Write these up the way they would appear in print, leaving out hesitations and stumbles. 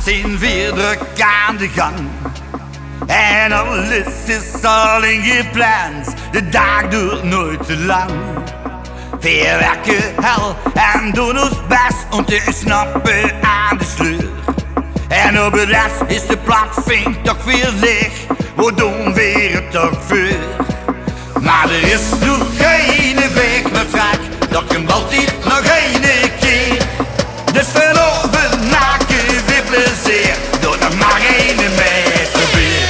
zijn weer druk aan de gang. En alles is al ingepland, de dag duurt nooit te lang. Wir werken hel en doen ons best om te snappen aan de sleur. En op het rest is de platvink toch weer leeg, we doen weer het toch voor. Maar er is nog geen weg meer trek, dat kan altijd nog één keer. Dus vanavond maken we plezier, door nog maar één meter weer.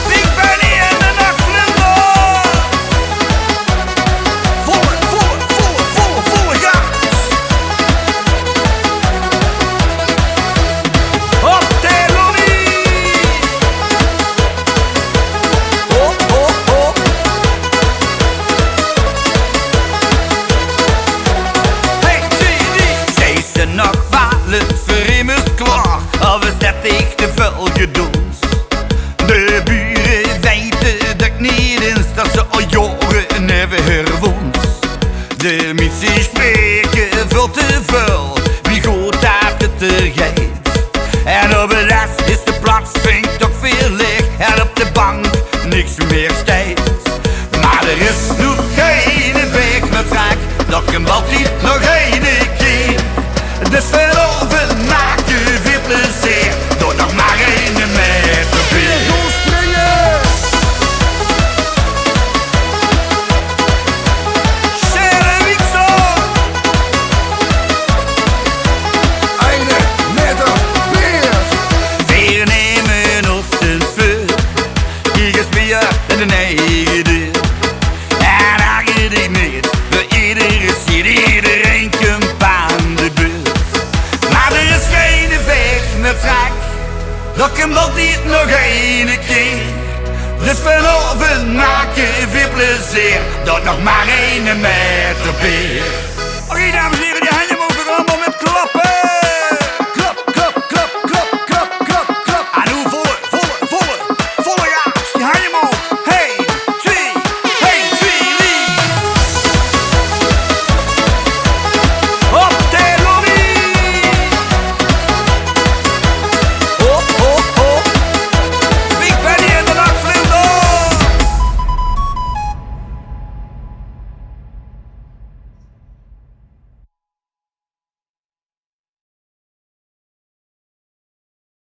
Ik ben hier in de NACHTVLINDERS. Volle gas. Op de lolly. Op. Hey, zie ze nog wel het vreemd klaar, of is dat echt te veel geduld? De buren weten dat ik niet eens dat ze al jaren hebben herwoond. De mensen spreken veel te veel, wie goed dat het er gaat. En op het rest is de platvink toch veel leeg, en op de bank niks meer steeds. Maar er is nog geen weg meer trek, dat kan altijd nog één keer. Dus vanavond maak je weer plezier, door nog maar één meter weer. Eine, Maeter, Wir nemen ons een vuur, hier is weer in de eigen deur. En haken die niet, voor iedereen ziet, iedereen komt aan de beurt. Maar er is geen weg meer trek, dat kan altijd nog één keer. Dus vanavond maken we plezier, dat nog maar één meter beer. Oké, dames en heren, die handen